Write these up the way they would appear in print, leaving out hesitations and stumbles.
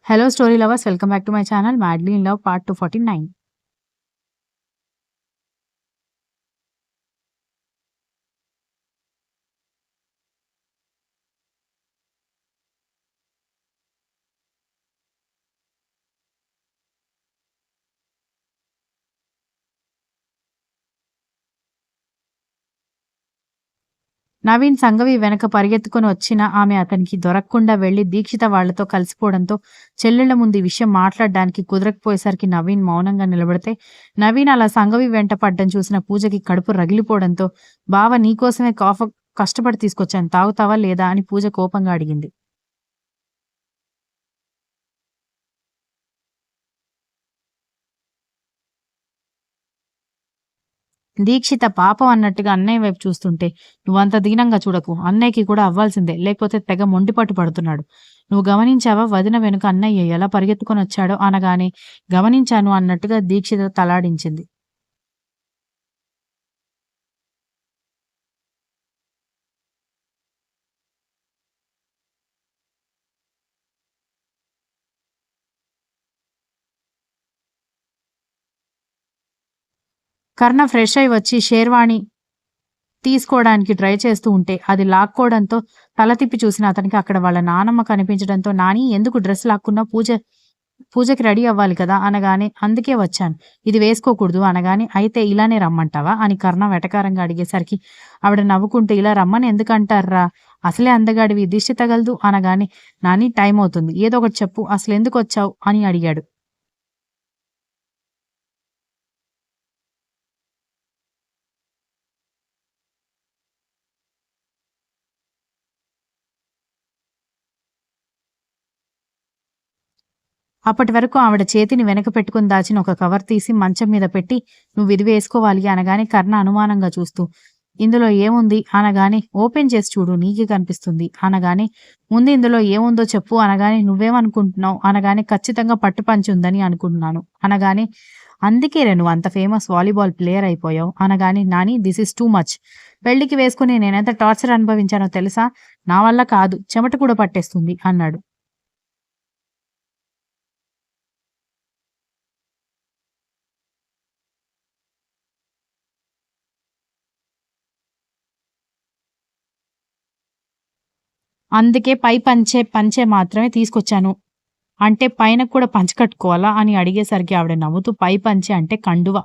Hello, story lovers. Welcome back to my channel, Madly in Love, part 249. Naveen Sanghavi వెనక పరిగెత్తుకొని వచ్చిన ఆమె అతనికి దొరకకుండా వెళ్లి దీక్షిత వాళ్లతో కలిసిపోవడంతో చెల్లెళ్ల ముందు ఈ విషయం మాట్లాడడానికి కుదరకపోయేసరికి నవీన్ మౌనంగా నిలబడితే నవీన్ అలా సంఘవి వెంట పడ్డం చూసిన పూజకి కడుపు రగిలిపోవడంతో బావ నీకోసమే కష్టపడి తీసుకొచ్చాను, తాగుతావా లేదా అని పూజ కోపంగా అడిగింది. దీక్షిత పాపం అన్నట్టుగా అన్నయ్య వైపు చూస్తుంటే, నువ్వంత దీనంగా చూడకు, అన్నయ్యకి కూడా అవ్వాల్సిందే, లేకపోతే తెగ మొండిపట్టు పడుతున్నాడు. నువ్వు గమనించావా వదిన వెనుక అన్నయ్య ఎలా పరిగెత్తుకొని వచ్చాడో అనగానే గమనించాను అన్నట్టుగా దీక్షిత తలాడించింది. కర్ణ ఫ్రెష్ అయి వచ్చి షేర్వాణి తీసుకోవడానికి ట్రై చేస్తూ ఉంటే అది లాక్కోవడంతో తల తిప్పి చూసిన అతనికి అక్కడ వాళ్ళ నానమ్మ కనిపించడంతో, నాని ఎందుకు డ్రెస్ లాక్కున్నా, పూజకి రెడీ అవ్వాలి కదా అనగానే అందుకే వచ్చాను, ఇది వేసుకోకూడదు అనగానే అయితే ఇలానే రమ్మంటావా అని కర్ణ వెటకారంగా అడిగేసరికి ఆవిడ నవ్వుకుంటూ ఇలా రమ్మని ఎందుకంటారా, అసలే అందగాడివి, దిష్టి తగలదు అనగానే నాని టైం అవుతుంది, ఏదో ఒకటి చెప్పు, అసలు ఎందుకు వచ్చావు అని అడిగాడు. అప్పటి వరకు ఆవిడ చేతిని వెనక పెట్టుకుని దాచిన ఒక కవర్ తీసి మంచం మీద పెట్టి నువ్వు ఇది వేసుకోవాలి అనగానే కర్ణ అనుమానంగా చూస్తూ ఇందులో ఏముంది అనగానే ఓపెన్ చేసి చూడు నీకే కనిపిస్తుంది అనగానే ముందు ఇందులో ఏముందో చెప్పు అనగానే నువ్వేమనుకుంటున్నావు అనగానే ఖచ్చితంగా పట్టుపంచి ఉందని అనుకుంటున్నాను అనగానే అందుకే నువ్వు అంత ఫేమస్ వాలీబాల్ ప్లేయర్ అయిపోయావు అనగానే Nani this is too much, పెళ్లికి వేసుకుని నేనెంత టార్చర్ అనుభవించానో తెలుసా, నా వల్ల కాదు, చెమట కూడా పట్టేస్తుంది అన్నాడు. అందుకే పై పంచె మాత్రమే తీసుకొచ్చాను. అంటే పైన కూడా పంచె కట్టుకోవాలా అని అడిగేసరికి ఆవిడ నవ్వుతూ పై పంచె అంటే కండువ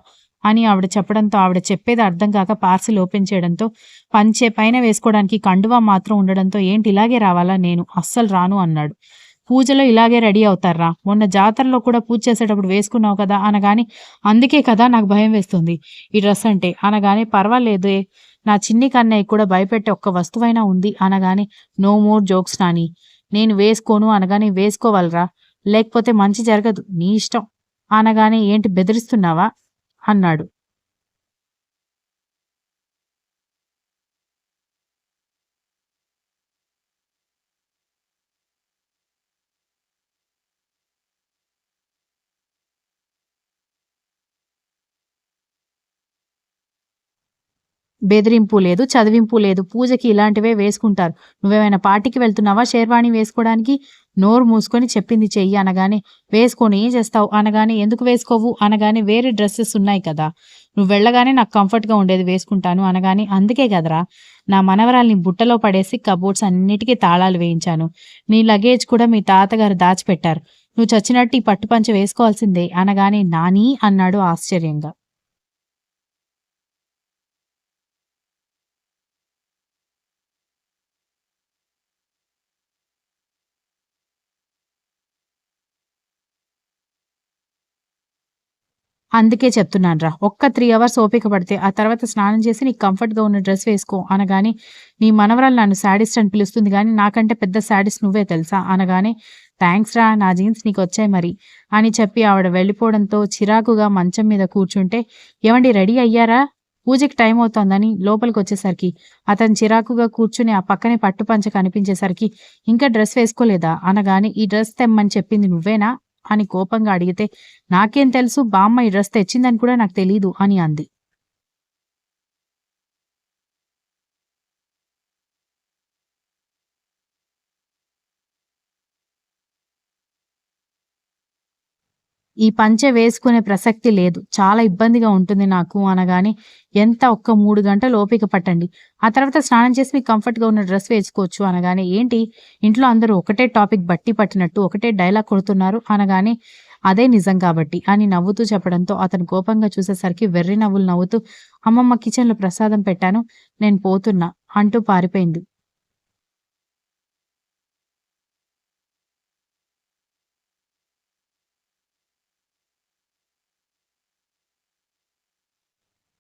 అని ఆవిడ చెప్పడంతో ఆవిడ చెప్పేది అర్థం కాక పార్సిల్ ఓపెన్ చేయడంతో పంచె పైన వేసుకోవడానికి కండువా మాత్రం ఉండడంతో ఏంటి ఇలాగే రావాలా, నేను అస్సలు రాను అన్నాడు. పూజలో ఇలాగే రెడీ అవుతారా, మొన్న జాతరలో కూడా పూజ చేసేటప్పుడు వేసుకున్నావు కదా అనగాని అందుకే కదా నాకు భయం వేస్తుంది ఈ డ్రెస్ అంటే అనగానే పర్వాలేదే, నా చిన్ని కన్నయ్య కూడా భయపెట్టే ఒక్క వస్తువైనా ఉంది అనగానే నో మోర్ జోక్స్ నాని, నేను వేసుకోను అనగానే వేసుకోవాలరా, లేకపోతే మంచి జరగదు, నీ ఇష్టం అనగానే ఏంటి బెదిరిస్తున్నావా అన్నాడు. బెదిరింపు లేదు, చదివింపు లేదు, పూజకి ఇలాంటివే వేసుకుంటారు, నువ్వేమైనా పార్టీకి వెళ్తున్నావా షేర్వాణి వేసుకోవడానికి, నోరు మూసుకొని చెప్పింది చెయ్యి అనగానే వేసుకొని ఏం చేస్తావు అనగానే ఎందుకు వేసుకోవు అనగానే వేరే డ్రెస్సెస్ ఉన్నాయి కదా, నువ్వు వెళ్ళగానే నాకు కంఫర్ట్గా ఉండేది వేసుకుంటాను అనగానే అందుకే కదరా నా మనవరాల్ని బుట్టలో పడేసి కబోర్డ్స్ అన్నిటికీ తాళాలు వేయించాను, నీ లగేజ్ కూడా మీ తాతగారు దాచిపెట్టారు, నువ్వు చచ్చినట్టు ఈ పట్టుపంచ వేసుకోవాల్సిందే అనగానే నాని అన్నాడు ఆశ్చర్యంగా. అందుకే చెప్తున్నానురా, ఒక్క 3 అవర్స్ ఓపిక పడితే ఆ తర్వాత స్నానం చేసి నీకు కంఫర్ట్‌గా ఉన్న డ్రెస్ వేసుకో అనగానే, నీ మనవరాలు నన్ను శాడిస్ట్ అని పిలుస్తుంది గానీ, నాకంటే పెద్ద శాడిస్ట్ నువ్వే తెలుసా అనగానే, థాంక్స్ రా నా జీన్స్ నీకొచ్చాయి మరి అని చెప్పి ఆవిడ వెళ్ళిపోవడంతో చిరాకుగా మంచం మీద కూర్చుంటే, ఏవండీ రెడీ అయ్యారా? పూజకి టైం అవుతోందని లోపలికొచ్చేసరికి, అతను చిరాకుగా కూర్చుని ఆ పక్కనే పట్టుపంచ కనిపించేసరికి, ఇంకా డ్రెస్ వేసుకోలేదా అనగానే, ఈ డ్రెస్ తెమ్మని చెప్పింది నువ్వేనా అని కోపంగా అడిగితే, నాకేం తెలుసు బామ్మ ఈ డ్రెస్ తెచ్చిందని కూడా నాకు తెలీదు అని అంది. ఈ పంచె వేసుకునే ప్రసక్తి లేదు. చాలా ఇబ్బందిగా ఉంటుంది నాకు అనగానే, ఎంత ఒక్క 3 గంటలు ఓపిక పట్టండి. ఆ తర్వాత స్నానం చేసి మీకు కంఫర్ట్‌గా ఉన్న డ్రెస్ వేసుకోవచ్చు అనగానే, ఏంటి ఇంట్లో అందరూ ఒకటే టాపిక్ బట్టి పట్టినట్టు ఒకటే డైలాగ్ కొడుతున్నారు అనగానే, అదే నిజం కాబట్టి అని నవ్వుతూ చెప్పడంతో అతను కోపంగా చూసేసరికి వెర్రి నవ్వులు నవ్వుతూ, అమ్మమ్మ కిచెన్‌లో ప్రసాదం పెట్టాను. నేను పోతున్నా అంటూ పారిపోయింది.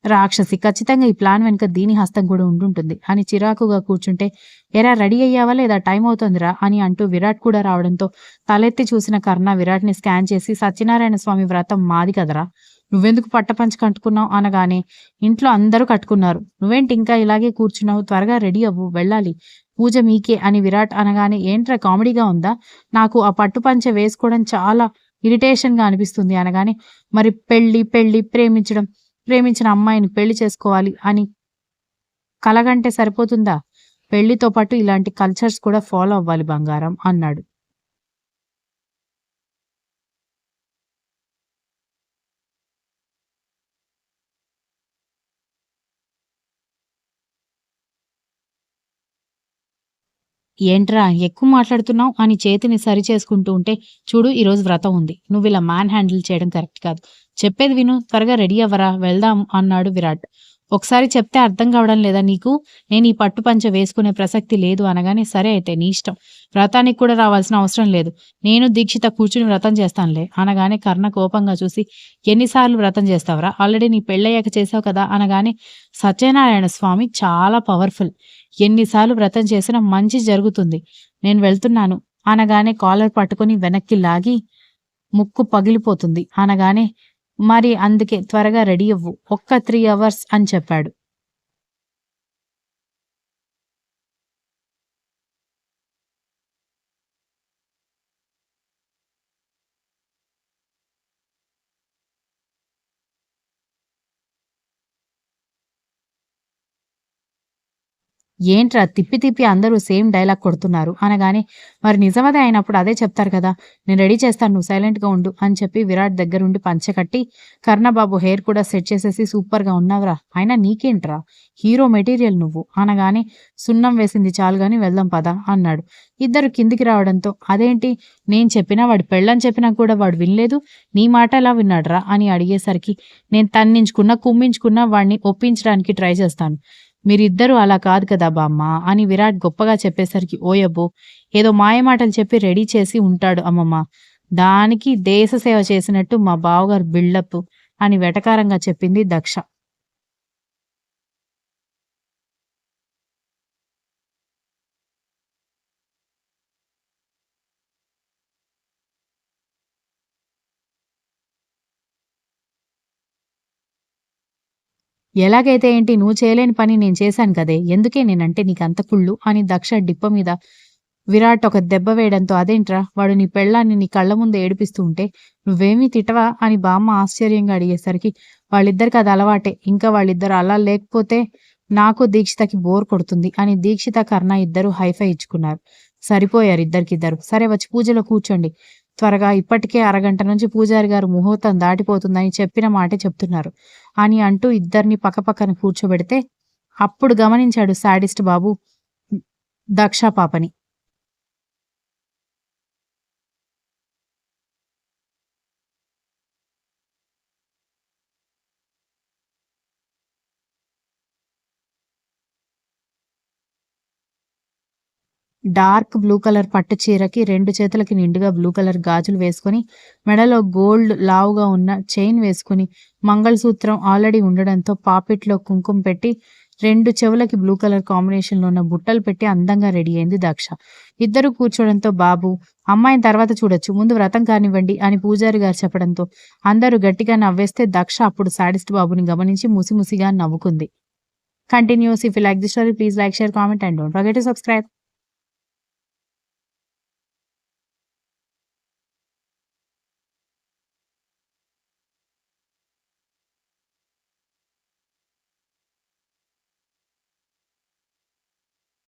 రాక్షసి ఖచ్చితంగా ఈ ప్లాన్ వెనుక దీని హస్తం కూడా ఉండుంటుంది అని చిరాకుగా కూర్చుంటే, ఎరా రెడీ అయ్యావా లేదా టైం అవుతోందిరా అని అంటూ విరాట్ కూడా రావడంతో తలెత్తి చూసిన కర్ణ విరాట్‌ని స్కాన్ చేసి సత్యనారాయణ స్వామి వ్రతం మాది కదరా! నువ్వెందుకు పట్టపంచ కట్టుకున్నావు అనగానే, ఇంట్లో అందరూ కట్టుకున్నారు. నువ్వేంటి ఇంకా ఇలాగే కూర్చున్నావు త్వరగా రెడీ అవ్వు వెళ్ళాలి. పూజ మీకే అని విరాట్ అనగానే, ఏంట్రా కామెడీగా ఉందా? నాకు ఆ పట్టు పంచ వేసుకోవడం చాలా ఇరిటేషన్‌గా అనిపిస్తుంది అనగానే, మరి పెళ్లి, పెళ్లి ప్రేమించడం ప్రేమించిన అమ్మాయిని పెళ్లి చేసుకోవాలి అని కలగంటే సరిపోతుందా? పెళ్లితో పాటు ఇలాంటి కల్చర్స్ కూడా ఫాలో అవ్వాలి బంగారం అన్నాడు. ఏంట్రా ఎక్కువ మాట్లాడుతున్నావు అని చేతిని సరిచేసుకుంటూ ఉంటే, చూడు ఈరోజు వ్రతం ఉంది. నువ్విలా మ్యాన్ హ్యాండిల్ చేయడం కరెక్ట్ కాదు. చెప్పేది విను త్వరగా రెడీ అవ్వరా వెళ్దాం అన్నాడు విరాట్. ఒకసారి చెప్తే అర్థం కావడం లేదా నీకు? నేను ఈ పట్టు పంచ వేసుకునే ప్రసక్తి లేదు అనగానే, సరే అయితే నీ ఇష్టం. వ్రతానికి కూడా రావాల్సిన అవసరం లేదు. నేను దీక్షిత కూర్చుని వ్రతం చేస్తానులే అనగానే కర్ణ కోపంగా చూసి, ఎన్నిసార్లు వ్రతం చేస్తావురా? ఆల్రెడీ నీ పెళ్ళయ్యాక చేసావు కదా అనగానే, సత్యనారాయణ స్వామి చాలా పవర్‌ఫుల్. ఎన్నిసార్లు వ్రతం చేసినా మంచి జరుగుతుంది. నేను వెళ్తున్నాను అనగానే కాలర్ పట్టుకొని వెనక్కి లాగి, ముక్కు పగిలిపోతుంది అనగానే, మరి అందుకే త్వరగా రెడీ అవ్వు. ఒక్క 3 అవర్స్ అని చెప్పాడు. ఏంట్రా తిప్పి తిప్పి అందరూ సేమ్ డైలాగ్ కొడుతున్నారు అనగానే, మరి నిజమదే అయినప్పుడు అదే చెప్తారు కదా! నేను రెడీ చేస్తాను నువ్వు సైలెంట్‌గా ఉండు అని చెప్పి విరాట్ దగ్గరుండి పంచె కట్టి, కర్ణబాబు హెయిర్ కూడా సెట్ చేసేసి సూపర్‌గా ఉన్నావురా! అయినా నీకేంట్రా హీరో మెటీరియల్ నువ్వు అనగానే, సున్నం వేసింది చాలు గాని వెళ్దాం పద అన్నాడు. ఇద్దరు కిందికి రావడంతో, అదేంటి నేను చెప్పినా వాడి పెళ్ళని చెప్పినా కూడా వాడు వినలేదు. నీ మాట ఎలా విన్నాడురా అని అడిగేసరికి, నేను తన్నించుకున్నా, కుమ్మించుకున్నా వాడిని ఒప్పించడానికి ట్రై చేస్తాను. మీరిద్దరూ అలా కాదు కదా బామ్మ అని విరాట్ గొప్పగా చెప్పేసరికి, ఓయబ్బో! ఏదో మాయమాటలు చెప్పి రెడీ చేసి ఉంటాడు అమ్మమ్మ. దానికి దేశ సేవ చేసినట్టు మా బావగారు బిల్డప్ అని వెటకారంగా చెప్పింది దక్ష. ఎలాగైతే ఏంటి నువ్వు చేయలేని పని నేను చేశాను కదే! ఎందుకే నేనంటే నీకంత కుళ్ళు అని దక్ష డిప్ప మీద విరాట్ ఒక దెబ్బ వేయడంతో, అదేంట్రా వాడు నీ పెళ్ళాన్ని నీ కళ్ళ ముందు ఏడిపిస్తూ ఉంటే నువ్వేమీ తిట్టవా అని బామ్మ ఆశ్చర్యంగా అడిగేసరికి, వాళ్ళిద్దరికి అది అలవాటే. ఇంకా వాళ్ళిద్దరు అలా లేకపోతే నాకు దీక్షితకి బోర్ కొడుతుంది అని దీక్షిత కర్ణ ఇద్దరు హైఫై ఇచ్చుకున్నారు. సరిపోయారు ఇద్దరికిద్దరు. సరే వచ్చి పూజలో కూర్చోండి. త్వరగా ఇప్పటికే అరగంట నుంచి పూజారి గారు ముహూర్తం దాటిపోతుందని చెప్పిన మాటే చెప్తున్నారు అని అంటూ ఇద్దరిని పక్కపక్కన కూర్చోబెడితే, అప్పుడు గమనించాడు శాడిస్ట్ బాబు దక్ష పాపని. డార్క్ బ్లూ కలర్ పట్టు చీరకి 2 చేతులకి నిండుగా బ్లూ కలర్ గాజులు వేసుకొని, మెడలో గోల్డ్ లావుగా ఉన్న చైన్ వేసుకొని, మంగళసూత్రం ఆల్రెడీ ఉండడంతో పాపిట్లో కుంకుమ పెట్టి, 2 చెవులకి బ్లూ కలర్ కాంబినేషన్‌లో ఉన్న బుట్టలు పెట్టి అందంగా రెడీ అయింది దక్ష. ఇద్దరూ కూర్చోవడంతో, బాబు అమ్మాయిని తర్వాత చూడొచ్చు. ముందు వ్రతం కానివ్వండి అని పూజారి గారు చెప్పడంతో అందరూ గట్టిగా నవ్వేస్తే దక్ష అప్పుడు శాడిస్ట్ బాబుని గమనించి ముసిముసిగా నవ్వుకుంది. Continues. If you like the story please like, share, comment and don't forget to subscribe.